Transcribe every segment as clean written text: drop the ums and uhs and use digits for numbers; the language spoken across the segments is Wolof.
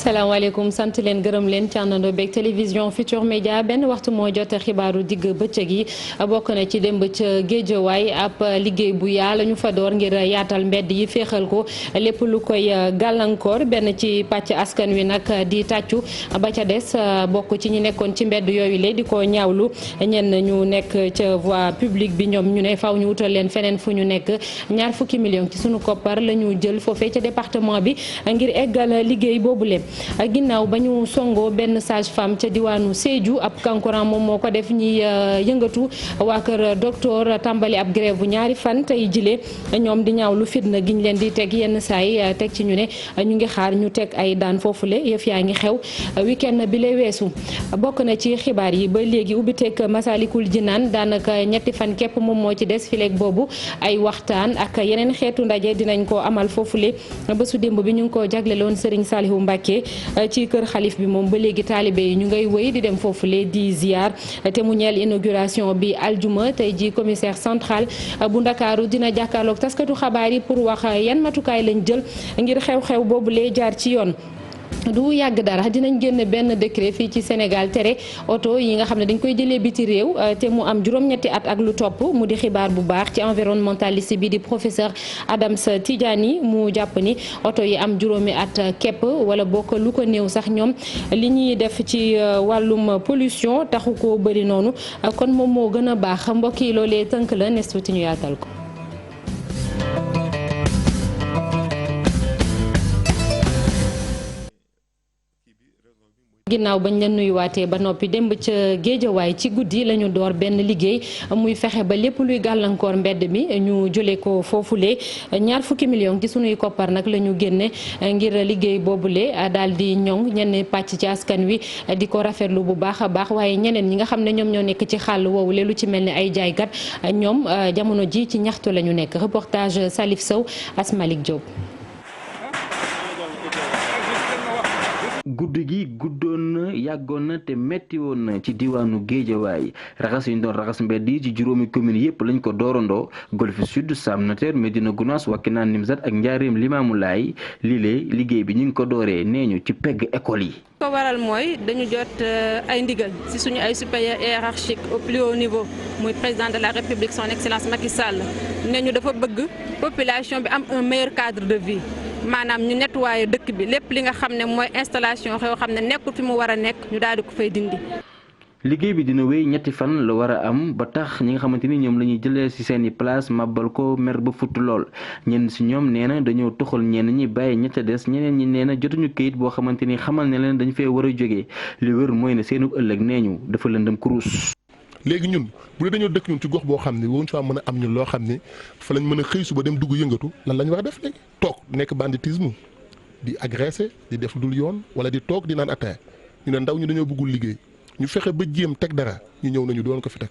salaamaaleykum sant leen gërëm leen ci àndandoo beeg télévision Futur Média benn waxtu moo jot xibaaru digg bëccëg yi bokk na ci démb ca Géejawaay ab liggéey bu yaa la ñu fa door ngir yaatal mbedd yi féexal ko lépp lu koy gàllankoor benn ci pàcc askan wi nag di tàccu ba ca des bokk ci ñi nekkoon ci mbedd yooyu le di ko ñaawlu ñenn ñu nekk ca voie publique bi ñoom ñu ne faw ñu wutal leen feneen fu ñu nekk ñaar fukki millions ci sunu koppar la ñu jël foofee ca département bi ngir eggal liggéey boobu leen ginnaaw ba ñu songoo benn sage-femme ca diwaanu Sédhiou ab kankurang moom moo ko def ñi yëngatu waa kër docteur tàmbali ab grève bu ñaari fan tey jile ñoom di ñaaw lu fitna giñ leen di teg yenn saay teg ci ñu ne ñu ngi xaar ñu teg ay daan foofule yëf yaa ngi xew week-end bi lay weesu. bokk na ci xibaar yi ba léegi ubbi teg Masalikul Jinaan daanaka ñetti fan képp moom moo ci des fileeg boobu ay waxtaan ak yeneen xeetu ndaje dinañ ko amal foofule bésu démb bi ñu ngi ko jagleloon Serigne Saliou Mbacké ci kër xalif bi moom ba léegi taalibe yi ñu ngay wëy di dem foofule di ziar te mu ñeel inauguration bi aljuma tey ji commissaire central bu Ndakaaru dina jàkkaarloog taskatu xabaar yi pour wax yan matukaay lañ jël ngir xew-xew boobu lee jaar ci yoon. du yàgg dara dinañ génn benn décret fii ci Sénégal tere oto yi nga xam ne dañ koy jëlee biti réew te mu am juróom-ñetti at ak lu topp mu di xibaar bu baax ci environnementaliste bi di professeur Adams Tidjani mu jàpp ni oto yi am juróomi at képp wala bokk lu ko néew sax ñoom li ñuy def ci wàllum pollution taxu ko bëri noonu kon moom moo gën a baax mbokk yi loolee tënk la nes tuuti ñu yaatal ko. ginnaaw bañ leen nuyuwaatee ba noppi démb ca Géejawaay ci guddi lañu door benn liggéey muy fexe ba lépp luy gàllankoor mbedd mi ñu jëlee ko foofule ñaar fukki millions ci sunuy koppar nag la ñu génne ngir liggéey boobule daal di ñoŋ ñenn pàcc ci askan wi di ko rafetlu bu baax a baax waaye ñeneen ñi nga xam ne ñoom ñoo nekk ci xàll woowule lu ci mel ni ay jaaykat ñoom jamono ji ci ñaxtu la ñu nekk reportage Salif Sow Asmalik Diop. guddi gi guddoon na yàggoon na te metti woon na ci diwaanu Géejawaay raxas yi ñu doon raxas mbedd yi ci juróomi commune yépp lañ ko doorandoo Golf Sud Sam Notaire Médina Gounass Wakhinane Nimzatt ak Njaaréem Limaamulaay lii liggéey bi ñu ngi ko dooree nee ñu ci pegg école yi. ko waral mooy dañu jot ay ndigal ci suñu ay supérieurs hiérarchiques au plus haut niveau muy président de la République son excellence Macky Sall ne ñu dafa bëgg population bi am un meilleur cadre de vie. maanaam ñu nettoyer dëkk bi lépp li nga xam ne mooy installation yoo xam ne nekkul fi mu war a nekk ñu daal di ko fay dindi. liggéey bi dina wéy ñetti fan la war a am ba tax ñi nga xamante ni ñoom la ñuy jëlee ci seeni place màbbal ko mer ba futt lool ñenn ci ñoom nee na dañoo toxal ñenn ñi bàyyi ñett a des ñeneen ñi nee na jotuñu kayit boo xamante ni xamal ne leen dañu fee war a jógee li wër mooy ne seenu ëllëg nee ñu dafa lëndëm kuruus. léegi ñun bu dee dañoo dëkk ñun ci gox boo xam ne woon fa mën a am ñun loo xam ne fa lañ mën a xëy suba dem dugg yëngatu lan lañ war a def léegi toog nekk banditisme di agressé di def dul yoon wala di toog di naan ataaya ñu ne ndaw ñu dañoo bëggul liggéey ñu fexe ba jéem teg dara ñu ñëw nañu doon ko fi teg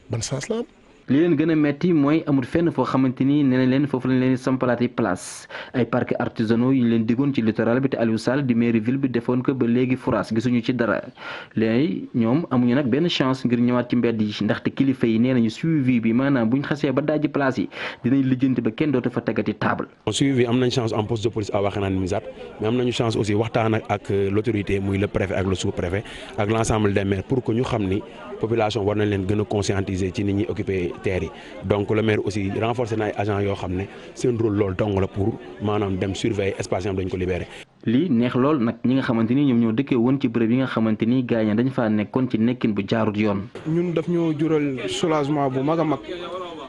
ban sens la am. li leen gën a metti mooy amul fenn foo xamante ni nee na leen foofu lañ leen sampalaati place ay parcs artisanaux yu ñu leen diggoon ci littoral bi te Aliou Sall di mairie ville bi defoon ko ba léegi foras gisuñu ci dara léegi ñoom amuñu nag benn chance ngir ñëwaat ci mbedd yi ndaxte kilifa yi nee nañu suivi bi maanaam buñ xasee ba dajji place yi dinañ lijjanti ba kenn dootu fa tegati table. suivi am nañ chance en poste de police à Wakhinane Nimzatt mais am nañu chance aussi waxtaan ak l'autorité muy le préfet ak le sous-préfet ak l'ensemble des maires pour que ñu xam ni population war nañ leen gën a conscientiser ci ni ñuy occuper terre yi donc le maire aussi renforcer na ay agents yoo xam ne seen rôle loolu dong la pour maanaam dem surveiller espace yi dañ ko libérer. lii neex lool nag ñi nga xamante ni ñoom ñoo dëkkee woon ci bërëb yi nga xamante ni gaañ dañ faa nekkoon ci nekkin bu jaarut yoon. ñun daf ñoo jural soulagement bu mag a mag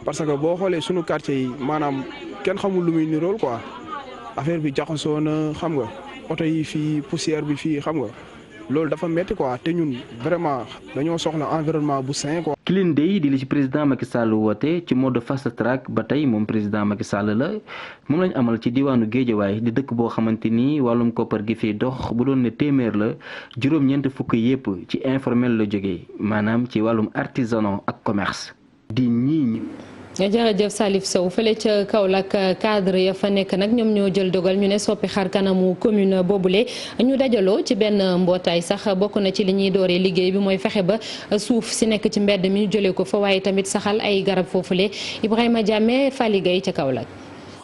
parce que boo xoolee sunu quartier yi maanaam kenn xamul lu muy nirool quoi affaire bi jaxasoo na xam nga oto yi fii poussière bi fii xam nga. loolu dafa metti quoi te ñun vraiment dañoo soxla environnement bu sain quoi. Clean Day di li ci président Macky Sall woote ci mode fast track ba tey moom président Macky Sall la moom lañ amal ci diwaanu Géejawaay di dëkk boo xamante ni wàllum koppar gi fii dox bu doon ne téeméer la juróom-ñeent fukk yépp ci informel la jógee maanaam ci wàllum artisanat ak commerce di ñii. jërëjëf Salif Sow fële ca Kaolack cadre ya fa nekk nag ñoom ñoo jël dogal ñu ne soppi xar kanamu commune boobule ñu dajaloo ci benn mbootaay sax bokk na ci li ñuy dooree liggéey bi mooy fexe ba suuf si nekk ci mbedd mi ñu jëlee ko fa waaye tamit saxal ay garab foofule Ibrahima Diame Fally Gueye ca Kaolack.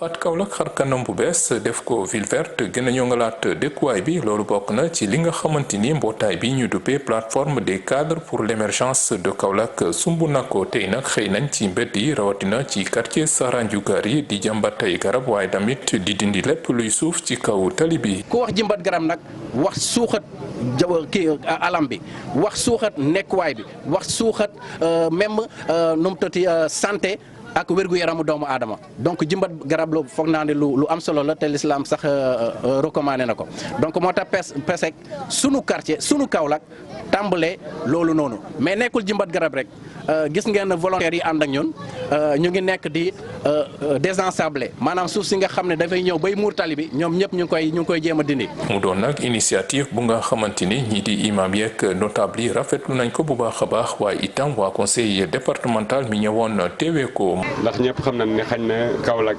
joxaat Kaolack xar kanam bu bees def ko ville verte gën a ñoŋalaat dëkkuwaay bi loolu bokk na ci li nga xamante ni mbootaay bi ñu duppee plateforme des cadres pour l'émergence de Kaolack sumb na ko tey nag xëy nañ ci mbedd yi rawatina ci quartier Saranjugar yi di jàmbat ay garab waaye tamit di dindi lépp luy suuf ci kaw tali bi. ku wax jëmbat garab nag wax suuxat alam bi wax suuxat nekkuwaay bi wax suuxat même nu mu tëti santé ak wérgu yaramu doomu aadama donc jëmbat garab la foog naa ne lu am solo la te l'islam sax recommandé na ko donc moo tax PESEC sunu quartier sunu Kaolack tàmbalee loolu noonu mais nekkul jëmbat garab rek gis ngeen volontaires yi ànd ak ñun ñu ngi nekk di désensabler maanaam suuf si nga xam ne dafay ñëw bay muur tali bi ñoom ñëpp ñu ngi koy jéem a dindi. mu doon nag initiative bu nga xamante ni ñii di imam yeeg notable yi rafetlu nañ ko bu baax a baax waaye itam waa conseil départemental mi ñëwoon teewee ko. ndax ñëpp xam nañ ne xañ na Kaolack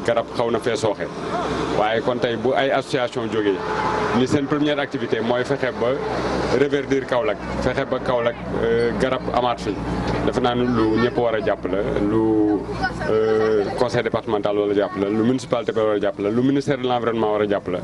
garab xaw na fee sooxe waaye kon tey bu ay association jógee ni seen première activité mooy fexe ba reverdir Kaolack fexe ba Kaolack garab amaat fi dafa naa lu ñëpp war a jàpp la lu conseil départemental war a jàpp la lu municipalité war a jàpp la lu ministère de l'environnement war a jàpp la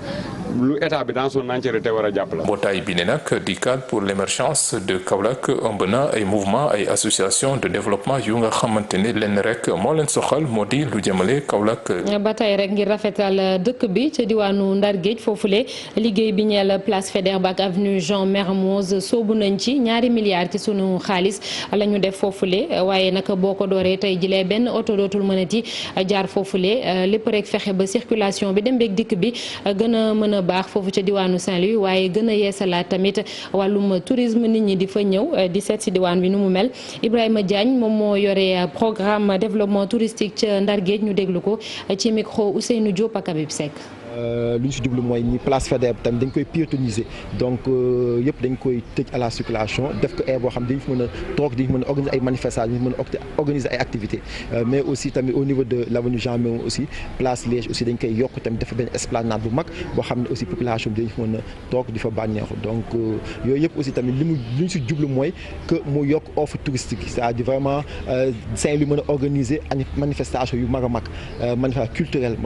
lu état bi dans son entièreté war a jàpp la. mbootaay bi ne nag di cadre pour l'émergence de Kaolack ëmb na ay mouvement ay association de développement yu nga xamante ne lenn rek moo leen soxal moo di lu jëmale Kaolack. ba tey rek ngir rafetal dëkk bi ca diwaanu Ndar Géej foofule liggéey bi ñeel place Faidherbe ak avenue Jean Mermoz soobu nañ ci ñaari milliards ci sunu xaalis la ñu def foofule waaye nag boo ko dooree tey jilee benn oto dootul mënati jaar foofule lépp rek fexe ba circulation bi dem beeg dikk bi gën a mën a baax foofu ca diwaanu Saint-Louis waaye gën a yeesalaat tamit wàllum tourisme nit ñi di fa ñëw di seet si diwaan bi nu mu mel Ibrahima Diagne moom moo yore programme développement touristique ca Ndar Géej ñu déglu ko ci micro Ousseynou Diop ak Habib Seck. lu ñu si jublu mooy ni place Faidherbe tamit dañ koy piétoniser donc yëpp dañ koy tëj à la circulation def ko air boo xam dañu fi mën a toog dañu mën a organiser ay manifestations dañu mën a organiser ay activités mais aussi tamit au niveau de l'avenue Jean Mermoz aussi place Liège aussi dañ koy yokk tamit dafa benn esplanade bu mag boo xam ne aussi population bi dañu fi mën a toog di fa bànneexu donc yooyu yëpp aussi tamit lu ñu si jublu mooy que mu yokk offre touristique c'est-à-dire vraiment Saint-Louis mën a organiser manifestation yu mag a mag manifestation culturelle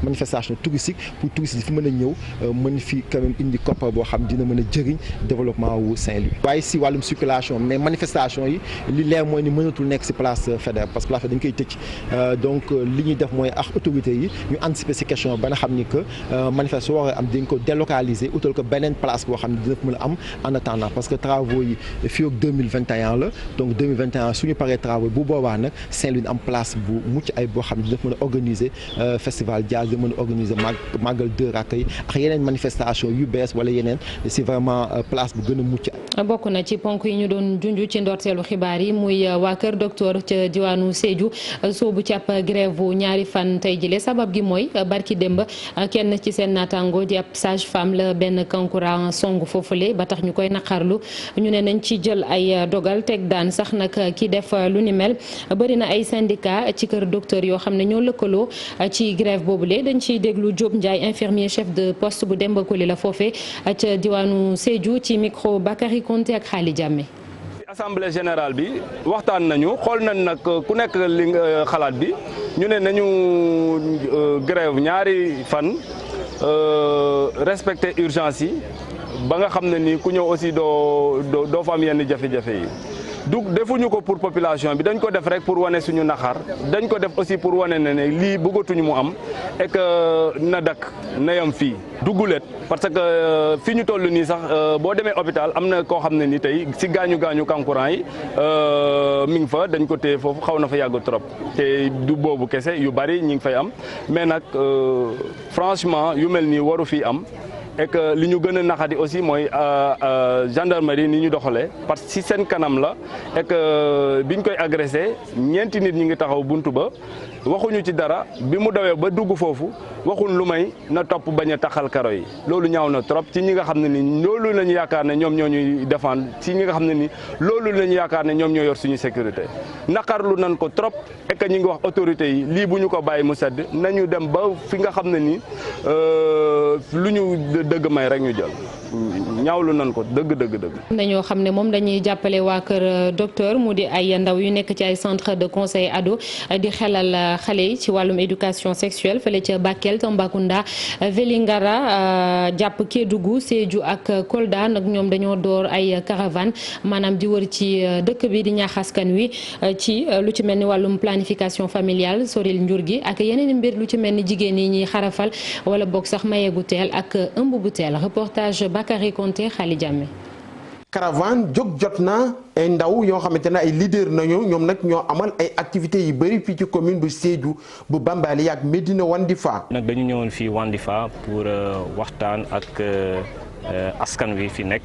manifestation touristique pour touristes yi fi mën a ñëw mën fi quand même indi koppar boo xam dina mën a jëriñ développement wu Saint-Louis. waaye si wàllum circulation mais manifestation yi li leer mooy ni mënatul nekk si place Faidherbe parce que place dañ koy tëj donc li ñuy def mooy ak autorités yi ñu anticiper si question ba nga xam ni que manifestation war a am dañ ko délocaliser utal ko beneen place boo xam ne dina mën a am en attendant parce que travaux yi fii ak 2021 la donc 2021 suñu paree travaux bu boobaa nag Saint-Louis am place bu mucc ay boo xam ne dina mën a organiser festival jazz dina mën a organiser màggal de Rakkay ak yeneen manifestation yu bees wala yeneen c'est vraiment place bu gën a mucc. bokk na ci ponk yi ñu doon junj ci ndorteelu xibaar yi muy waa Kër Docteur ca diwaanu Sédhiou soobu ci ab grève bu ñaari fan tey jile sabab gi mooy barki démb kenn ci seen naataango di ab sage femme la benn kankurang song foofule ba tax ñu koy naqarlu ñu ne nañ ci jël ay dogal teg daan sax nag ki def lu ni mel bëri na ay syndicat ci Kër Docteur yoo xam ne ñoo lëkkaloo ci grève boobule dañ ciy déglu Diop Ndiaye infirmier chef de poste bu Demba Koli la foofee ca diwaanu Sédhiou ci micro Bakary Konté ak Khali Diamé. assemblée générale bi waxtaan nañu xool nañ nag ku nekk li nga xalaat bi ñu ne nañu grève ñaari fan respecter urgence yi ba nga xam ne ni ku ñëw aussi doo fa am yenn jafe-jafe yi. defuñu ko pour population bi dañ ko def rek pour wane suñu naxar dañ ko def aussi pour wane ne lii bëggatuñu mu am et que na dakk na yam fii dugguleet parce que fi ñu toll nii sax boo demee hôpital am na koo xam ne ni tey si gaañu kankurang yi mi ngi fa dañ ko téye foofu xaw na fa yàgg trop te du boobu kese yu bari ñi ngi fay am mais nag franchement yu mel nii waru fii am. et que li ñu gën a naxadi aussi mooy gendarmerie ni ñu doxalee parce que si seen kanam la et que biñ koy agressé ñeenti nit ñi ngi taxaw buntu ba waxuñu ci dara bi mu dawee ba dugg foofu waxuñ lu may na topp bañ a taxal karo yi loolu ñaaw na trop ci ñi nga xam ne ni loolu lañu yaakaar ne ñoom ñoo ñuy défendre ci ñi nga xam ne ni loolu lañu yaakaar ne ñoom ñoo yor suñu sécurité naqarlu nañ ko trop et que ñi ngi wax autorités yi lii bu ñu ko bàyyi mu sedd nañu dem ba fi nga xam ne ni lu ñu dëgg may rek ñu jël ñaawlu nañ ko dëgg. dañoo xam ne moom dañuy jàppale waa kër docteur mu di ay ndaw yu nekk ci ay centre de conseil ado di xelal xale yi ci wàllum éducation sexuelle fële ca Bakel Tambacounda Vélingara jàpp Kédougou Sédhiou ak Kolda nag ñoom dañoo door ay caravane maanaam di wër ci dëkk bi di ñaax askan wi ci lu ci mel ni wàllum planification familiale soril njur gi ak yeneen mbir lu ci mel ni jigéen yi ñuy xarafal wala boog sax maye gu teel ak ëmb bu teel reportage Bakary Konté Khali Diamé. caravane jóg jot na ay ndaw yoo xamante ne ay leader nañu ñoom nag ñoo amal ay activités yu bëri fii ci commune bu Sédhiou bu Bambali ak Médina Wandifa. nag dañu ñëwoon fii Wandifa pour waxtaan ak askan wi fi nekk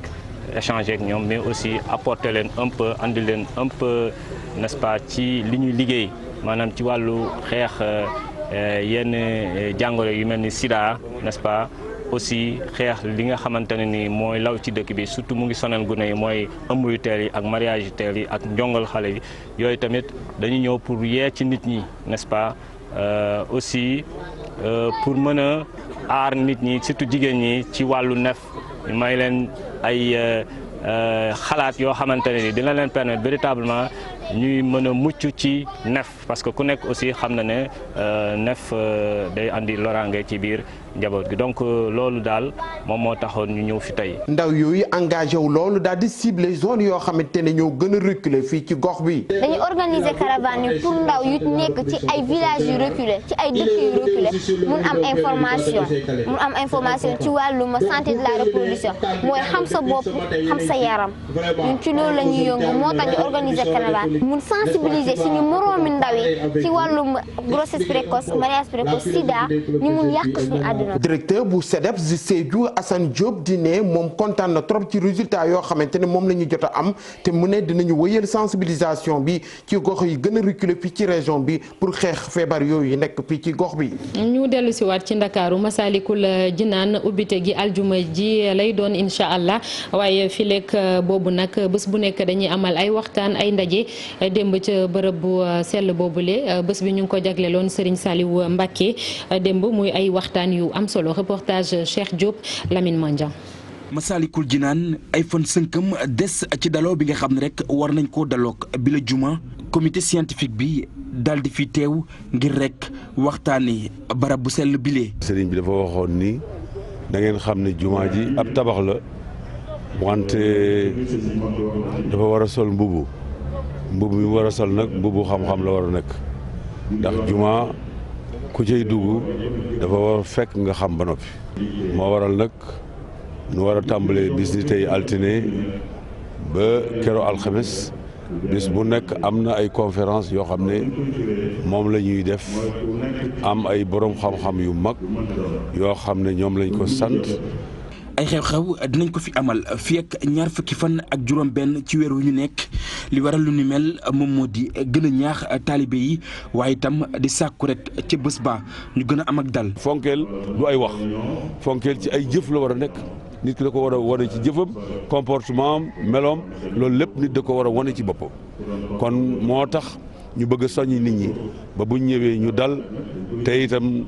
échanger ak ñoom mais aussi apporter leen un peu andi leen un peu n'est-ce pas ci li ñuy liggéey maanaam ci wàllu xeex yenn jàngoro yu mel ni sida n'est-ce pas. aussi xeex li nga xamante ne ni mooy law ci dëkk bi surtout mu ngi sonal gune yi mooy ëmb yu teel yi ak mariage yu teel yi ak njongal xale yi yooyu tamit dañu ñëw pour yee ci nit ñi n'est-ce pas aussi pour mën a aar nit ñi surtout jigéen ñi ci wàllu nef may leen ay xalaat yoo xamante ne ni dina leen permettre véritablement ñuy mën a mucc ci nef parce que ku nekk aussi xam na ne nef day andi loraange ci biir njaboot gi donc loolu daal moom moo taxoon ñu ñëw fi tey. ndaw yooyu engagé wu loolu daal di ciblé zone yoo xamante ne ñoo gën a reculé fii ci gox bi. dañuy organiser caravane yi pour ndaw yu nekk ci ay villages yu reculé ci ay dëkk yu reculé mun am information ci wàllum santé de la reproduction mooy xam sa bopp xam sa yaram ñun ci loolu la ñuy yëngu moo tax ñu organiser caravane mun sensibiliser suñu moroomi ndaw yi ci wàllum grossesse précoce mariage précoce sida ñu mun yàq suñu àdduna. directeur bu CEDEPS di Sédhiou Assane Diop di ne moom kontaan na trop ci résultat yoo xamante ne moom la ñu jot a am te mu ne dinañu wëyal sensibilisation bi ci gox yi gën a reculé fii ci région bi pour xeex feebar yooyu nekk fii ci gox bi. ñu dellu si waat ci Ndakaaru Masalikul Jinaan ubbite gi aljuma ji lay doon incha allah waaye fileek boobu nag bés bu nekk dañuy amal ay waxtaan ay ndaje démb ca bërëb bu sell boobule bés bi ñu ngi ko jagleeloon Serigne Saliou Mbacké démb muy ay waxtaan yu am solo reportage Cheikh Diop Lamine Mandiang. Masalikul Jinaan ay fan sënkam des ci daloo bi nga xam ne rek war nañ koo daloog bi la juma comité scientifique bi daal di fi teew ngir rek waxtaanee barab bu sell bile. sëriñ bi dafa waxoon ni da ngeen xam ne juma ji ab tabax la wante dafa war a sol mbubu mi war a sol nag mbubu xam-xam la war a nekk ndax juma ku cay dugg dafa war fekk nga xam ba noppi moo waral nag nu war a tàmbalee bis ni tey altine ba kero alxames bis bu nekk am na ay conférence yoo xam ne moom la ñuy def am ay borom xam-xam yu mag yoo xam ne ñoom lañ ko sant. ay xew-xew dinañ ko fi amal fii ak ñaar fukki fan ak juróom benn ci weer wu ñu nekk li waral lu ni mel moom moo di gën a ñaax taalibe yi waaye itam di sàkku rek ca bés ba ñu gën a am ak dal. fonkeel du ay wax fonkeel ci ay jëf la war a nekk nit ki da ko war a wane ci jëfam comportement am meloom loolu lépp nit da ko war a wane ci boppam kon moo tax ñu bëgg a soññi nit ñi ba buñ ñëwee ñu dal te itam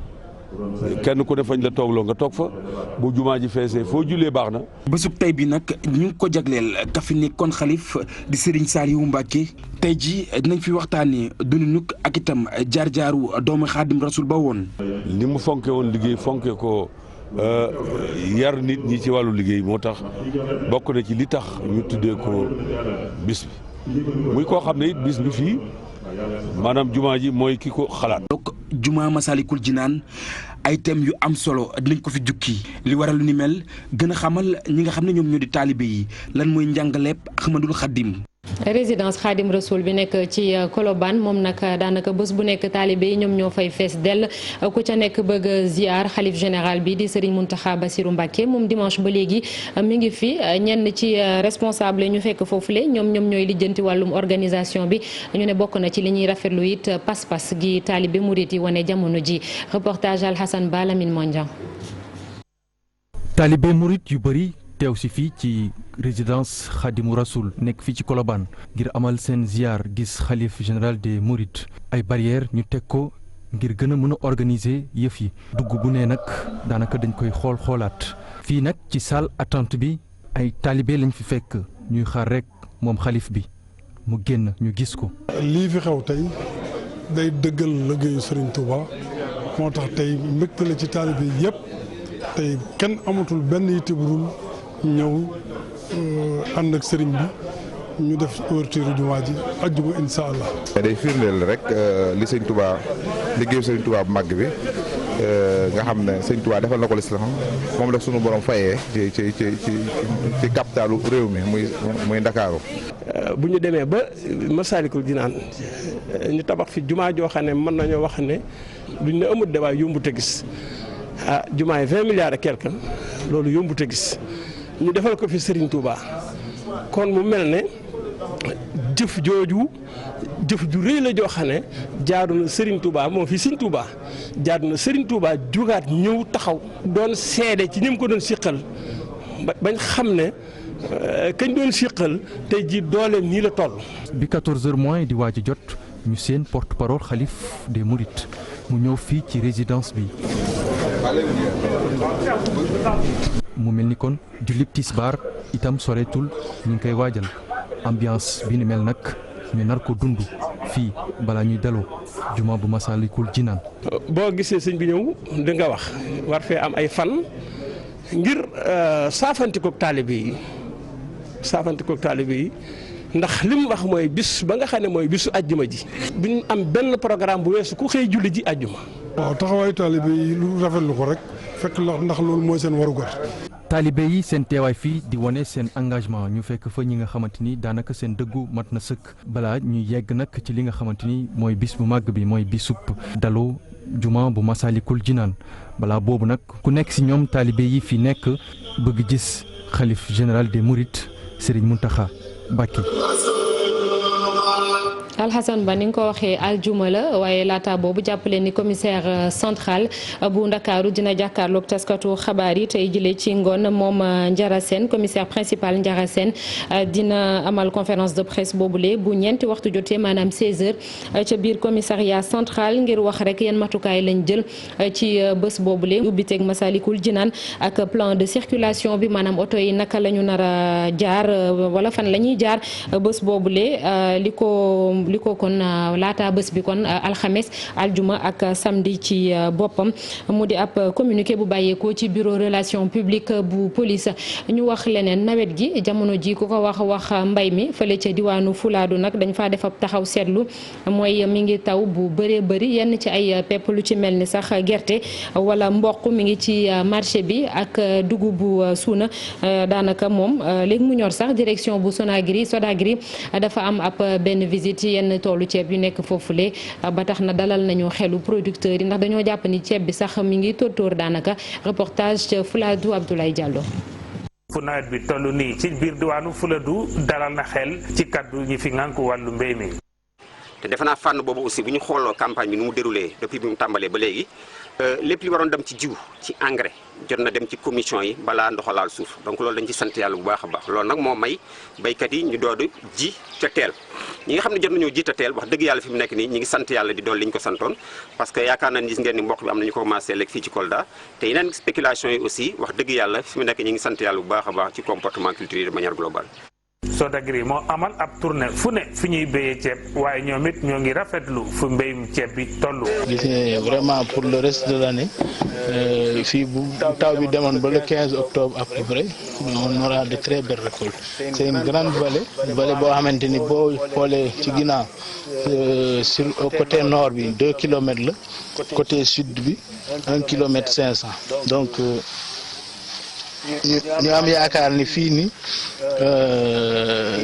kenn ku ne fañ la toogloo nga toog fa bu jumaa ji feesee foo jullee baax na. bésub tey bi nag ñu ngi ko jagleel ka fi nekkoon xalif di Serigne Saliou Mbacké tey ji dinañ fi waxtaanee dundinuk ak itam jaar-jaaru doomu Xaadim Rasul ba woon. ni mu fonke woon liggéey fonke ko yar nit ñi ci wàllu liggéey moo tax bokk na ci li tax ñu tuddee ko bis bi muy koo xam ne it bis bi fii maanaam jumaa ji mooy ki ko xalaat. jumaa Masalikul Jinaan ay thèmes yu am solo dinañ ko fi jukki li waral lu ni mel gën a xamal ñi nga xam ne ñoom ñoo di taalibe yi lan mooy njàngaleeb Ahmadul Xadim. résidence Khadim Rasoul bi nekk ci Colobane moom nag daanaka bés bu nekk taalibe yi ñoom ñoo fay fees dell ku ca nekk bëgg ziar xalif général bi di Serigne Mountakha Bassirou Mbacké moom dimanche ba léegi mi ngi fi ñenn ci responsable ñu fekk foofule ñoom ñooy lijjanti wàllum organisation bi ñu ne bokk na ci li ñuy rafetlu it pas-pas gi taalibe murit yi wane jamono ji reportage Al Hassan Ba Lamine Mondian. taalibe murit yu bëri teew si fii ci résidence Khadimou Rasoul nekk fii ci Colobane ngir amal seen ziar gis xalif général des Mourides ay barrières ñu teg ko ngir gën a mën a organiser yëf yi dugg bu ne nag daanaka dañ koy xoolaat fii nag ci salle attente bi ay taalibe lañ fi fekk ñuy xaar rek moom xalif bi mu génn ñu gis ko. lii fi xew tey day dëggal liggéeyu Serigne Touba moo tax tey mbégte la ci taalibe yëpp tey kenn amatul benn yitte bu dul ñëw ànd ak Serigne bi ñu def ouverture jumaa ji àjjuma incha allah. day firndeel rek li Serigne Touba liggéeyu Serigne Touba bu màgg bi nga xam ne Serigne Touba defal na ko lislaam moom la sunu borom fayee ci capitalu réew mi muy Ndakaaru. bu ñu demee ba Masaalikul Jinaan ñu tabax fi jumaa joo xam ne mën nañoo wax ne duñ ne amut de waaye yombut a gis jumaa yi 20 milliards et quelque loolu yombut a gis ñu defal ko fi Serigne Touba kon mu mel ne jëf jooju jëf ju rëy la joo xam ne jaadu na Serigne Touba moo fi Serigne Touba jaadu na Serigne Touba jugaat ñëw taxaw doon seede ci ñi mu ko doon siqal bañ xam ne kañ doon siqal tey ji dooleem nii la toll. bi 14h moins di waaj a jot ñu seen porte-parole xalif des Mourides mu ñëw fii ci résidence bi mu mel ni kon jullib tisbaar itam soreetul ñu ngi koy waajal ambiance bi ni mel nag ñu nar ko dund fii balaa ñuy daloo juma bu Masaalikul Jinaan. boo gisee sëñ bi ñëw di nga wax war fee am ay fan ngir saafantikook taalibe yi ndax li mu wax mooy bis ba nga xam ne mooy bisu àjjuma ji duñ am benn programme bu weesu ku xëy julli ji àjjuma. waaw taxawaayu taalibe yi lu rafetlu ko rek fekk ndax loolu mooy seen warugar. taalibe yi seen teewaay fii di wane seen engagement ñu fekk fa ñi nga xamante ni daanaka seen dëggu mat na sëkk balaa ñuy yegg nag ci li nga xamante ni mooy bis bu màgg bi mooy bisub dalu juma bu Masaalikul Jinaan balaa boobu nag ku nekk si ñoom taalibe yi fi nekk bëgg gis xalif général des Mourides Serigne Mountakha Mbacké. Alhassane Ba ni nga ko waxee aljuma la waaye laata boobu jàppale ni commissaire central bu Ndakaaru dina jàkkaarloog taskatu xabaar yi tey jëlee ci ngoon moom Ndiara Sène commissaire principal Ndiara Sène dina amal conférence de presse boobule bu ñeenti waxtu jotee maanaam 16h ca biir commissariat central ngir wax rek yan matukaay lañ jël ci bés boobule ubbiteeg Masaalikul Jinaan ak plan de circulation bi maanaam oto yi naka la ñu nar a jaar wala fan la ñuy jaar bés boobule li ko kon laata bés bi kon alxames aljuma ak samedi ci boppam mu di ab communiqué bu bàyyeekoo ci bureau relation publique bu police. ñu wax leneen nawet gi jamono ji ku ko wax mbay mi fële ca diwaanu Fulaadu nag dañ faa def ab taxaw seetlu mooy mi ngi taw bu bëree bëri yenn ci ay pepp lu ci mel ni sax gerte wala mboq mi ngi ci marché bi ak dugub bu suuna daanaka moom léegi mu ñor sax direction bu Sonagri dafa am ab benn visite yenn toolu ceeb yu nekk foofule ba tax na dalal nañu xelu producteurs yi ndax dañoo jàpp ni ceeb bi sax mi ngi tóortóor daanaka reportage ca Fuladu Abdoulaye Diallo. fu nawet bi toll nii ci biir diwaanu Fuladu dalal na xel ci kaddu ñi fi ngànk wàllu mbéy mi. te defe naa fànn boobu aussi bu ñu xooloo campagne bi nu mu déroulé depuis bi mu tàmbalee ba léegi lépp li waroon dem ci jiw ci engrais jot na dem ci commission yi balaa ndoxalaal suuf donc loolu dañ ci sant yàlla bu baax a baax loolu nag moo may béykat yi ñu doodu ji ca teel ñi nga xam ne jot nañoo ji ca teel wax dëgg yàlla fi mu nekk nii ñi ngi sant yàlla di dool li ñu ko santoon parce que yaakaar naa gis ngeen ni mboq bi am nañu ko commencé lekk fii ci Kolda te yeneen spéculation yi aussi wax dëgg yàlla fi mu nekk ñi ngi sant yàlla bu baax a baax ci comportement culturel de manière globale. Sonagri moo amal ab tournée fu ne fi ñuy béyee ceeb waaye ñoom it ñoo ngi rafetlu fu mbéyum ceeb bi toll. gis nga vraiment pour le reste de l'année fii bu taw bi demoon ba le 15 octobre à peu près on aura de très belles récoltes. c'est une grande vallée boo xamante ni boo xoolee ci ginnaaw sur côté nord bi 2 kilomètres la côté sud bi 1 kilomètre 500 donc. ñu am yaakaar ni fii ni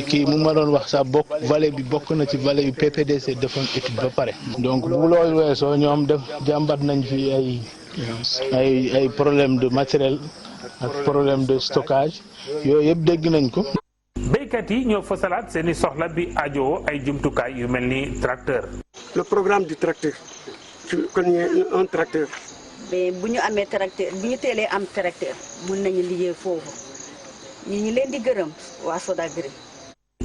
kii mu ma doon wax sax vallée bi bokk na ci vallée yu PPDC defoon étude ba pare donc bu loolu weesoo ñoom def jàmbat nañ fi ay problème de matériel ak problème de stockage yooyu yëpp dégg nañ ko. béykat yi ñoo fasalaat seeni soxla bi ajoo ay jumtukaay yu mel ni tracteur. le programme du tracteur kon un tracteur. mais bu ñu amee tracteur bu ñu teelee am tracteur mun nañu liggéey foofu ñi ñu leen di gërëm waa Sonagri.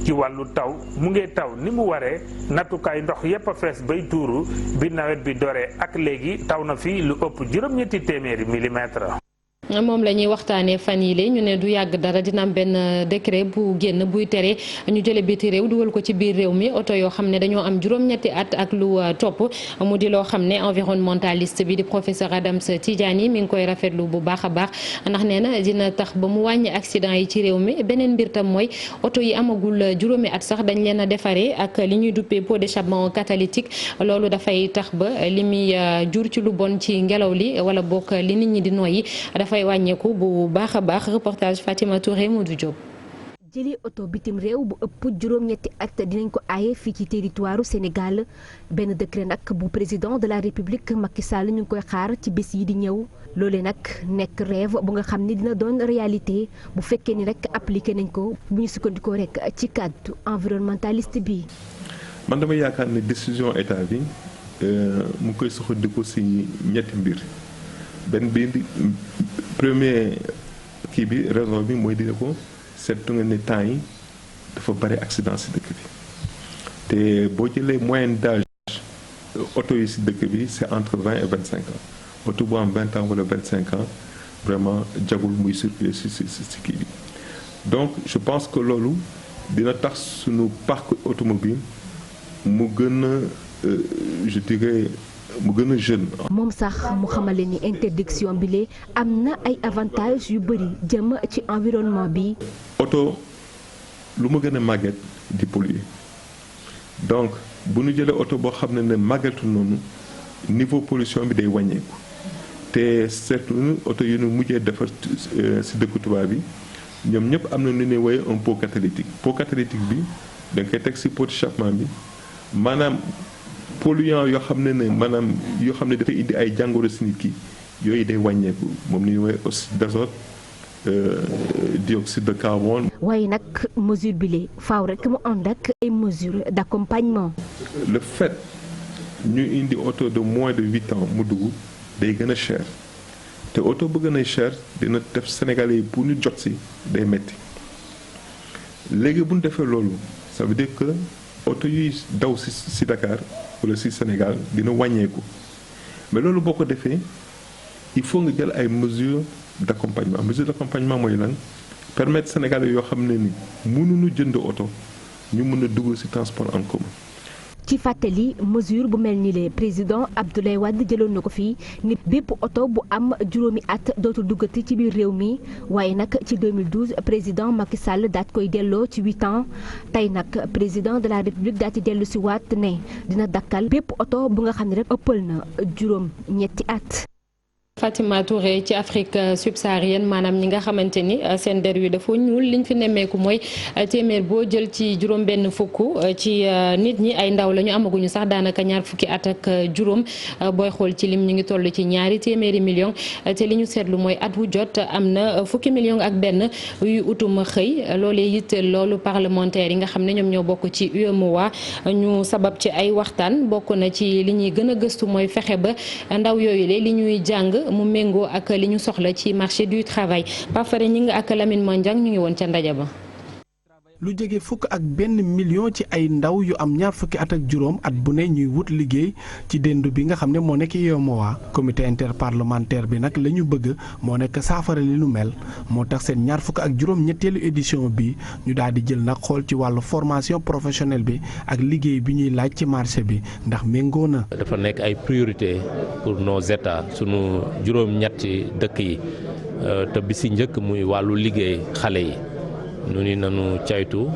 ci wàllu taw mu ngi taw ni mu waree nattukaay ndox yépp a fees bay tuuru bi nawet bi doree ak léegi taw na fi lu ëpp juróom-ñetti téeméeri millimètres. moom la ñuy waxtaanee fan yii ñu ne du yàgg dara dina am benn décret bu génn buy tere ñu jële biti réew dugal ko ci biir réew mi oto yoo xam ne dañoo am juróom-ñetti at ak lu topp mu di loo xam ne environnementaliste bi di professeur Adams Tidjani mi ngi koy rafetlu bu baax a baax ndax nee na dina tax ba mu wàññi accident yi ci réew mi beneen mbir tam mooy oto yi amagul juróomi at sax dañ leen a defaree ak li ñuy duppee pot d'échappement catalytique loolu dafay tax ba li muy jur ci lu bon ci ngelaw li wala bokk li nit ñi di noyyi dafay wàññeeku bu baax a baax reportage Fatima Touré Modou Diop. jëli oto bitim réew bu ëpp juróom-ñetti at dinañ ko aaye fii ci territoire Sénégal benn décret nag bu président de la République Macky Sall ñu ngi koy xaar ci bés yi di ñëw loolee nag nekk rêve bu nga xam ne dina doon réalité bu fekkee ni rek appliqué nañ ko bu ñu sukkandikoo rek ci cadre environnementaliste bi. man dama yaakaar ne décision état bi mu ngi koy soxandiku ci ñetti mbir benn bi premier kii bi raison bi mooy dina ko. seetlu nga ne temps yi dafa bari accident ci dëkk bi te boo jëlee moyenne d'âge oto yi ci dëkk bi c'est entre 20 et 25 ans oto bu am 20 ans wala 25 ans vraiment jagul muy circuler ci kii bi donc je pense que loolu dina tax suñu parc automobile mu gën a je dirais mu gën a jeune. moom sax mu xamale ni interdiction bi lee am na ay avantages yu bëri jëm ci environnement bi. oto lu ma gën a màgget di polluer donc bu ñu jëlee oto boo xam ne màggetu noonu niveau pollution bi day wàññeeku te surtout oto yu ñu mujjee defar ci dëkku tubaab bi ñoom ñëpp am na lu ñuy woowee un pot catalytique. pot catalytique bi da nga koy teg ci pot d'échappement bi maanaam. polluant yoo xam ne maanaam yoo xam ne dafay indi ay jàngoro ci nit ki yooyu day wàññeeku moom ni ñuy woowee oxyde d'azote dioxyde de carbone. waaye nag mesure bi lee faaw rek mu ànd ak ay mesures d'accompagnement. le fait ñu indi oto de moins de 8 ans mu dugg day gën a cher te oto bu gën a cher dina def Sénégalais yi pour ñu jot ci day metti léegi bu ñu defee loolu ça veut dire que oto yuy daw ci Dakar. wala ci Sénégal dina wàññeeku mais loolu boo ko defee il faut nga jël ay mesures d'accompagnement mesures d'accompagnement mooy lan permettre Sénégalais yoo xam ne ni mënuñu jënd oto ñu mën a dugg ci transport en commun. ci fàttali mesure bu mel ni le président Abdoulaye Wade jëloon na ko fii nit bépp oto bu am juróomi at dootul duggati ci biir réew mi waaye nag ci 2012 président Macky Sall daat koy delloo ci 8 ans tey nag président de la République daat ci dellu si waat ne dina dakkal bépp oto bu nga xam ne rek ëppal na juróom ñetti at. Fatima Touré ci Afrique subsaharienne maanaam ñi nga xamante ni seen der wi dafa ñuul liñ fi nemmeeku mooy téeméer boo jël ci juróom benn fukk ci nit ñi ay ndaw la ñu amaguñu sax daanaka ñaar fukki at ak juróom booy xool ci lim ñu ngi toll ci ñaari téeméeri million te li ñu seetlu mooy at wu jot am na fukki million ak benn yu utum xëy loolee yitteel loolu parlementaire yi nga xam ne ñoom ñoo bokk ci UEMOA ñu sabab ci ay waxtaan bokk na ci li ñuy gën a gëstu mooy fexe ba ndaw yooyu le li ñuy jàng mu méngoo ak li ñu soxla ci marché du travail Pafare ñi nga ak Lamine Mandiang ñu ngi woon ca ndaje ba. lu jege fukk ak benn million ci ay ndaw yu am ñaar fukki at ak juróom at bu ne ñuy wut liggéey ci déndu bi nga xam ne moo nekk UEMOA comité interparlementaire bi nag la ñu bëgg moo nekk saafara li lu mel moo tax seen ñaar fukk ak juróom ñetteelu édition bi ñu daal di jël nag xool ci wàllu formation professionnelle bi ak liggéey bi ñuy laaj ci marché bi ndax méngoo na. dafa nekk ay priorité pour nos états sunu juróom-ñetti dëkk yi te bi si njëkk muy wàllu liggéey xale yi. ñu ni nañu caytu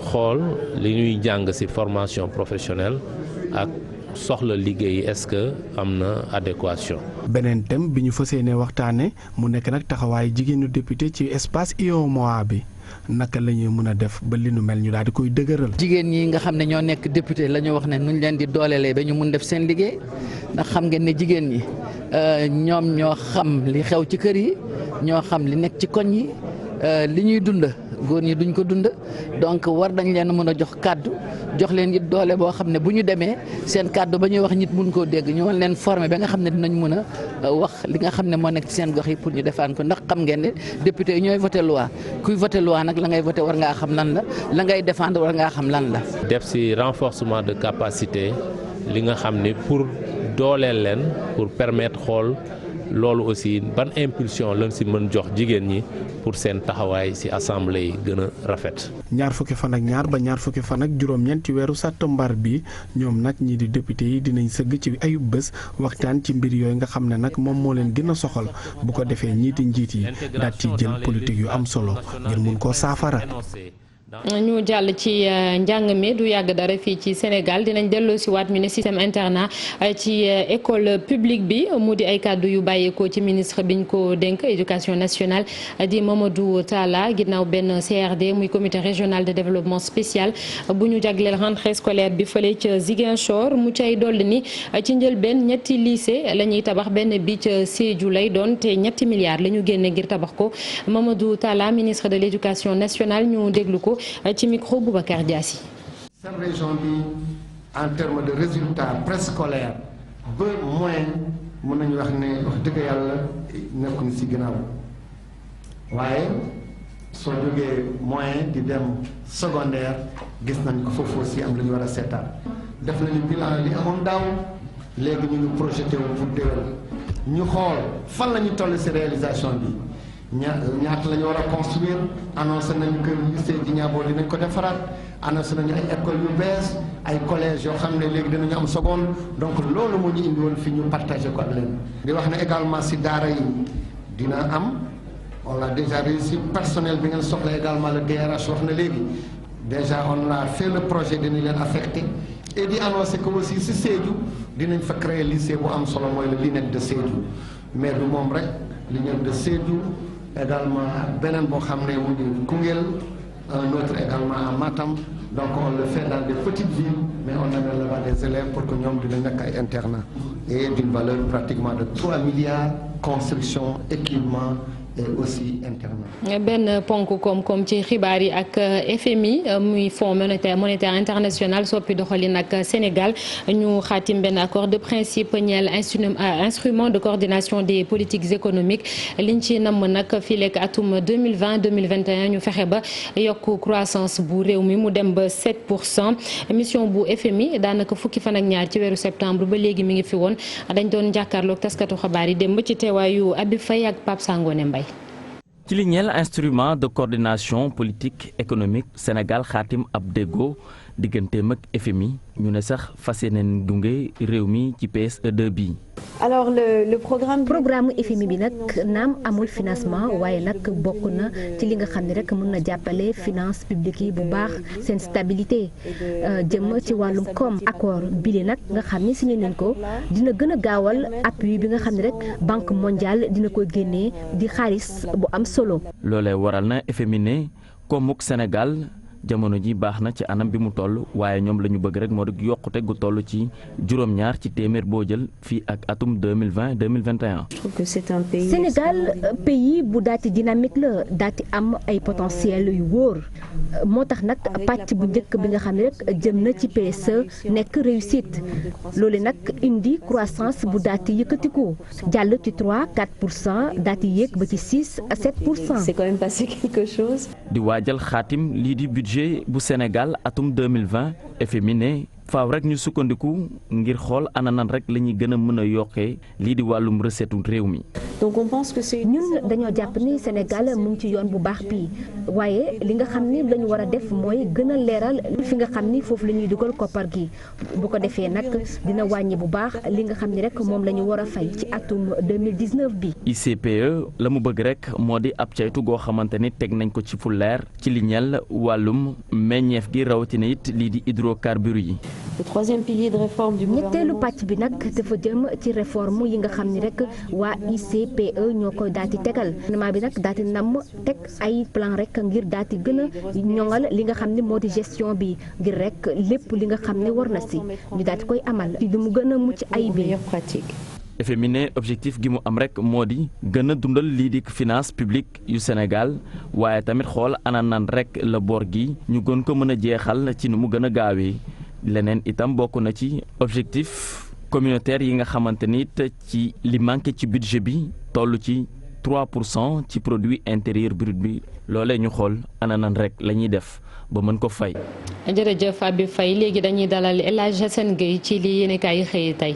xool li ñuy jàng ci formation professionnelle ak soxla liggéey est-ce que am na adéquation. beneen thème bi ñu fas yéene waxtaane mu nekk nag taxawaayu jigéenu député ci espace UEMOA bi naka la ñuy mën a def ba li nu mel ñu daal di koy dëgëral. jigéen ñi nga xam ne ñoo nekk député la ñu wax ne nuñ leen di doolelee ba ñu mun def seen liggéey ndax xam ngeen ne jigéen ñi ñoom ñoo xam li xew ci kër yi ñoo xam li nekk ci koñ yi li ñuy dund góor ñi duñ ko dund donc war dañ leen mën a jox kàddu jox leen it doole boo xam ne bu ñu demee seen kàddu ba ñuy wax nit mun koo dégg ñu mën leen former ba nga xam ne dinañ mën a wax li nga xam ne moo nekk ci seen gox yi pour ñu defaan ko ndax xam ngeen ne député yi ñooy voté loi kuy voté loi nag la ngay voté war ngaa xam lan la ngay défendre war ngaa xam lan la. def ci renforcement de capacité li nga xam ne pour dooleel leen pour permettre xool loolu aussi ban impulsion lañ si mën jox jigéen ñi pour seen taxawaay si assemblée yi gën a rafet. ñaar fukki fan ak ñaar ba ñaar fukki fan ak juróom-ñeent ci weeru sàttumbar bi ñoom nag ñii di député yi dinañ sëgg ci ayub bés waxtaan ci mbir yooyu nga xam ne nag moom moo leen gën a soxal bu ko defee ñii di njiit yi daal ci jël politique yu am solo ngir mun koo saafara. ñu jàll ci njàng mi du yàgg dara fii ci Sénégal dinañ delloo si waat ñu ne système internat ci école publique bi mu di ay kàddu yu bàyyeekoo ci ministre biñ ko dénk éducation nationale di Mamadou Talla ginnaaw benn CRD muy comité régional de développement spécial bu ñu jagleel rentrée scolaire bi fële ca Ziguinchor mu cay dolli ni ci njëlbeen ñetti lycée la ñuy tabax benn bi ca Sédhiou lay doon te ñetti milliards la ñu génne ngir tabax ko Mamadou Talla ministre de l'éducation nationale ñu déglu ko ci micro Boubacar Diassi. seen région bi en termes de résultats préscolaires ba moyen mën nañu wax ne wax dëgg yàlla nekkuñu ci ginnaaw waaye soo jógee moyen di dem secondaire gis nañ ko foofu aussi am lu ñu war a seetaan def nañu bilan li amoon daaw léegi ñu ngi projeté wu pour déwén ñu xool fan la ñu toll ci réalisation bi. ñaata la ñu war a construire annoncé nañu que lycée Djignabo dinañ ko defaraat annoncé nañu ay écoles yu bees ay collèges yoo xam ne léegi dinañu am seconde donc loolu moo ñu indi woon fi ñu partagé ko ak leen di wax ne également si daara yi dina am on a déjà réussi personnel bi ngeen soxla également le DRH wax na léegi déjà on a fait le projet dinañ leen affecté et di annoncé que aussi si Sédhiou dinañ fa créer lycée bu am solo mooy le LINEC de Sédhiou mais du moom rek LINEC de Sédhiou également beneen boo xam ne mu ngi Koungheul un autre également à Matam donc on le fait dans des petites villes mais on amène là-bas des élèves pour que ñoom dina nekk ay internat et d'une valeur pratiquement de 3 milliards construction équipement et aussi internat. benn ponk koom-koom ci xibaar yi ak FMI muy fonds monétaire international soppi doxalin ak Sénégal ñu xaatim benn accord de principe ñeel instrument de coordination des politiques économiques liñ ci namm nag fii lekk atum 2020-2021 ñu fexe ba yokk croissance bu réew mi mu dem ba 7%. mission bu FMI daanaka fukki fan ak ñaar ci weeru septembre ba léegi mi ngi fi woon dañ doon jàkkaarloog taskatu xabaar yi démb ci teewaayu Habib Faye ak Pape Sangone Mbaye. ci li ñeel instrument de coordination politique économique Sénégal xaatim ab déggoo digganteem ak FMI ñu ne sax fas yéeneen gunge réew mi ci PSE2 bi. alors le programme FMI bi nag naam amul financement waaye nag bokk na ci li nga xam ne rek mën na jàppale finance publique yi bu baax seen stabilité jëm ci wàllum koom accord bile nag nga xam ni signé nañ ko dina gën a gaawal appui bi nga xam ne rek banque mondiale dina koy génnee di xaalis bu am solo. loolee waral na FMI ne koomuk Sénégal jamono ji baax na ci anam bi mu toll waaye ñoom la ñu bëgg rek moo di yokkute gu toll ci juróom-ñaar ci téeméer boo jël fii ak atum 2020-2021. je trouve que c'est un pays. Sénégal pays bu daati dynamique la daati am ay potentiel yu wóor moo tax nag pàcc bu njëkk bi nga xam ne rek jëm na ci PSE nekk réussite loolu nag indi croissance bu daati yëkkatiku jàll ci 3-4% daati yéeg ba ci 6-7%. c'est quand même passé quelque chose. di waajal xaatim lii di budget bu Sénégal atum 2020 FMI ne faaw rek ñu sukkandiku ngir xool ana nan rek la ñuy gën a mën a yokkee lii di wàllum recette réew mi. donc on pense que c'est. ñun dañoo jàpp ni Sénégal mu ngi ci yoon bu baax bi waaye li nga xam ni la ñu war a def mooy gën a leeral fi nga xam ni foofu la ñuy dugal koppar gi bu ko defee nag dina wàññi bu baax li nga xam ni rek moom la ñu war a fay ci atum 2019 bi. ICPE la mu bëgg rek moo di ab caytu goo xamante ni teg nañ ko ci fu leer ci li ñeel wàllum meññeef gi rawatina it lii di hydrocarbures yi. le troisième pilier de réforme du gouvernement. ñetteelu pàcc bi nag dafa jëm ci réforme yi nga xam ni rek waa ICPE ñoo koy daati tegal gouvernement bi nag daati namm teg ay plan rek ngir daati gën a ñoŋal li nga xam ne moo di gestion bi ngir rek lépp li nga xam ne war na si ñu daati koy amal ci lu mu gën a mucc ay bi. FMI ne objectif gi mu am rek moo di gën a dundal lii di finance publique yu Sénégal waaye tamit xool ana nan rek la bor gi ñu gën ko mën a jeexal ci nu mu gën a gaawee leneen itam bokk na ci objectif communautaire yi nga xamante ni ci li manqué ci budget bi toll ci 3% ci produit intérieur brut bi loolee ñu xool ana nan rek la ñuy def ba mën ko fay. jërëjëf Habib Faye léegi dañuy dalal El Hadj Assane Gueye ci li yéenekaay yi xëy tey.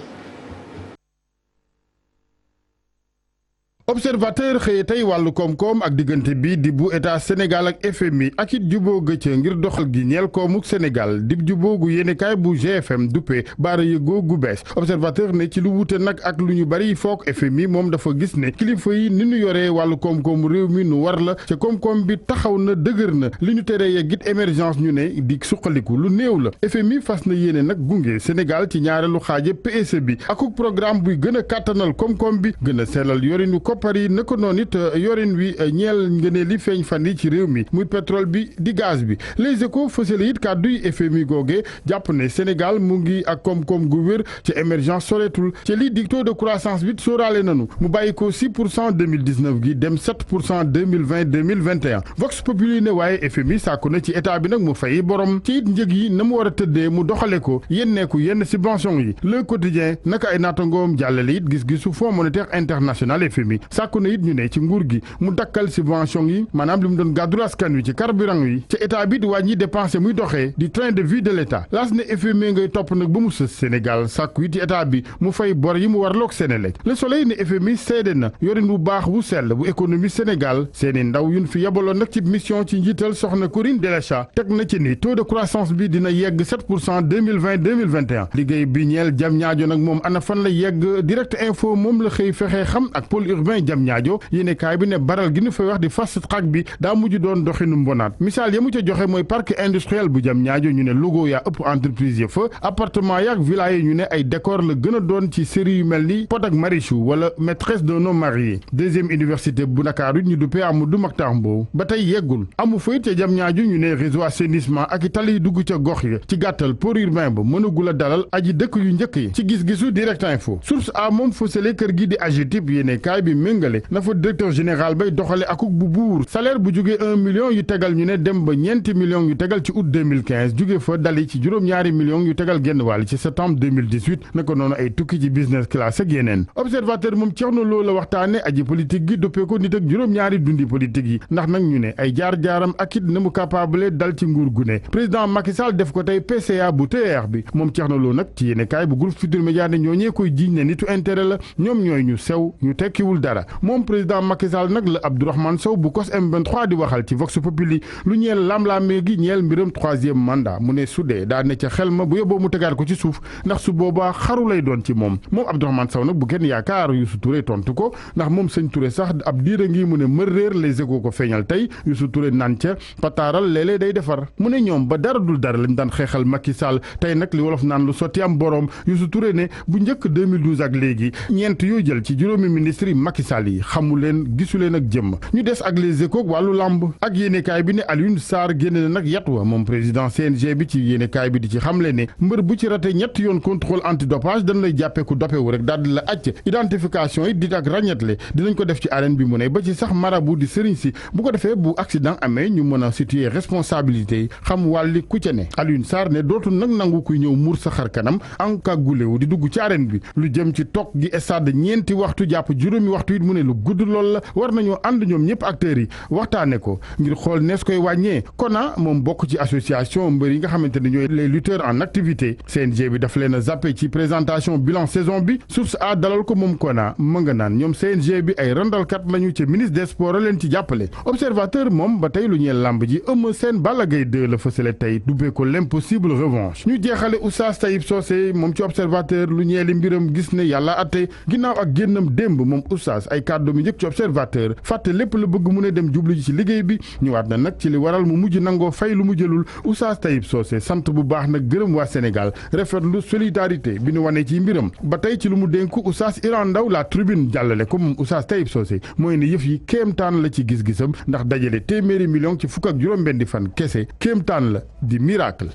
observateur xëye tey wàllu koom-koom ak diggante bi di bu état Sénégal ak FMI ak it juboo gëcc ngir doxal gi ñeel koomuk Sénégal dib juboo gu yéenekaay bu GFM duppe baara yëgoo gu bees observateur ne ci lu wute nag ak lu ñu bari foog FMI moom dafa gis ne kilifa yi ni ñu yoree wàllu koom-koom réew mi nu war la ca koom-koom bi taxaw na dëgër na li ñu teree yeggit émergence ñu ne di suqaliku lu néew la FMI fas na yéene nag gunge Sénégal ci ñaareelu xaaje PSE bi akuk programme buy gën a kàttanal koom-koom bi gën a sellal yorinu koppar yi naka noonu it yorin wi ñeel ngënee li feeñ fan yi ci réew mi muy pétrole bi di gaz bi Les Échos fësale it kàdduy FMI googe jàpp ne Sénégal mu ngi ak koom-koom gu wér ci émergence soreetul ci lii di taux de croissance bi sóoraale nanu mu bàyyi ko 6% 2019 gi dem 7% 2020 2021 Vox Populi ne waaye FMI sàkku na ci état bi nag mu fay borom ci it njëg yi na mu war a tëddee mu doxale ko yenneeku yenn subvention yi Le Quotidien naka ay naatangoom jàllale it gis-gisu Fonds monétaire international FMI sàkku na it ñu ne ci nguur gi mu dakkal subvention yi maanaam li mu doon gàddul askan wi ci carburant yi ca état bi di wàññi dépensé muy doxee di train de vie de l' état laas ne FMI ngay topp nag ba mu sës Sénégal sàkku it ci état bi mu fay bor yi mu warloog Sénélec Le Soleil ne FMI seede na yorin bu baax bu sell bu économie Sénégal seeni ndaw yuñ fi yebaloon nag ci mission ci njiital soxna Corinne Delechat teg na ci ni taux de croissance bi dina yegg 7% 2020 2021 liggéey bi ñeel jam ñaajo nag moom ana fan la yegg direct info moom la xëy fexee xam ak pôle urbain jam ñaajo yéene kaay bi ne baral gi ñu fay wax di fast track bi daa mujj doon doxinu mbonaat misaal ya mu ca joxe mooy parc industriel bu jam ñaajo ñu ne logo yaa ëpp entreprise ya fa appartement yaak villa yi ñu ne ay décor la gën a doon ci série yu mel ni Pod ak Marichou wala maîtresse d'un homme marié deuxième université bu Ndakaaru ñu duppee Amadou Mahtar Mbow ba tey yeggul amu fay ca jam ñaajo ñu ne réseau assainissement ak i tali dugg ca gox ya ci gàttal port urbain ba mënagul a dalal aji dëkk yu njëkk yi ci gis-gisu direct info source a moom fësale kër gi di AGETIP yéene kaay bi méngale na fa directeur général bay doxale akuk bu buur salaire bu jógee 1 million yu tegal ñu ne dem ba ñeenti millions yu tegal ci août 2015 jóge fa dali ci juróom-ñaari millions yu tegal genn wàll ci septembre 2018 naka noonu ay tukki ci business class ak yeneen observateur moom Thierno Lo la waxtaane aji politique gi doppee ko nit ak juróom-ñaari dundi politique yi ndax nag ñu ne ay jaar-jaaram ak it na mu capable dal ci nguur gu ne président Macky Sall def ko tey PCA bu TER bi moom Thierno Lo nag ci yéene kaay bu groupe Futurs Médias ne ñooñee koy jiiñ ne nitu intérêt la ñoom ñooy ñu sew ñu tekkiwul dara moom président Macky Sall nag la Abdourahmane Sow bu COS M23 di waxal ci Vox Populi lu ñeel lam-laamee gi ñeel mbiram 3e mandat mu ne sudee daa ne ca xel ma bu yóbboo mu tegaat ko ci suuf ndax su boobaa xaru lay doon ci moom Abdourahmane Sow nag bu kenn yaakaar Youssou Touré tontu ko ndax moom sëñ Touré sax ab diira ngi mu ne mër réer Les Échos ko feeñal tey Youssou Touré naan ca pataaral léeg-léeg day defar mu ne ñoom ba dara dul dara lañ daan xeexal Macky Sall tey nag li wolof naan lu sotti am boroom Youssou Touré ne bu njëkk 2012 ak léegi ñeent yoo jël ci juróomi ministre yi Macky Sall yi xamu leen gisu leen ak jëmm ñu des ak Les Échos wàllu làmb ak yéenekaay bi ne Alioune Sarr génne na nag yat wa moom président CNG bi ci yéenekaay bi di ci xamle ne mbër bu ci rate ñett yoon contrôle antidopage dañ lay jàppee ku dopewu rek daal di la acc identification yi di ak ràññetle dinañ ko def ci arène bi mu ne ba ci sax marabu di sëriñ si bu ko defee bu accident amee ñu mën a situer responsabilité yi xam wàlli ku ca ne Alioune Sarr ne dootul nag nangu kuy ñëw muur sa xar kanam encagoulé di dugg ci arène bi lu jëm ci toog gi stade ñeenti waxtu jàpp juróomi waxtu it mu ne lu gudd lool la war nañoo ànd ñoom ñëpp acteurs yi waxtaane ko ngir xool nees koy wàññee kona moom bokk ci association mbër yi nga xamante ne ñooy les lutteurs en activité CNG bi daf leen a zappé ci présentation bilan saison bi source a dalal ko moom kona ma nga naan ñoom CNG bi ay randalkat lañu ci ministre des sports a leen ci jàppale observateur moom ba tey lu ñeel làmb ji Eumeu Sène Balla Gaye 2 la fësale tey dubbee ko l'impossible revanche ñu jeexale Oustaz Taïb Socé moom ci observateur lu ñeeli mbiram gis ne yàlla atte ginnaaw ak génnam démb moom Oustaz ay kàddu mi njëkk ci observateur fàtte lépp la bëgg mu ne dem jublu ji ci liggéey bi ñëwaat na nag ci li waral mu mujj nangoo fay lu mu jëlul Oustaz Taïb Socé sant bu baax nag gërëm waa Sénégal rafetlu solidarité bi ñu wane ci mbiram ba tey ci lu mu dénku Oustaz Iran Ndaw la tribune jàllale ko moom Oustaz Taïb Socé mooy ne yëf yi kéemtaan la ci gis-gisam ndax dajale téeméeri million ci fukk ak juróom-benn fan kese kéemtaan la di miracle.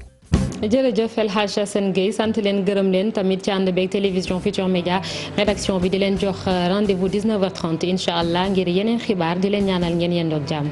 jërëjëf El Hadj Assane Gueye sant leen gërëm leen tamit ci ànd beeg télévision Futurs Médias rédaction bi di leen jox rendez-vous 19h30 incha allah ngir yeneen xibaar di leen ñaanal ngeen yendoog jàmm.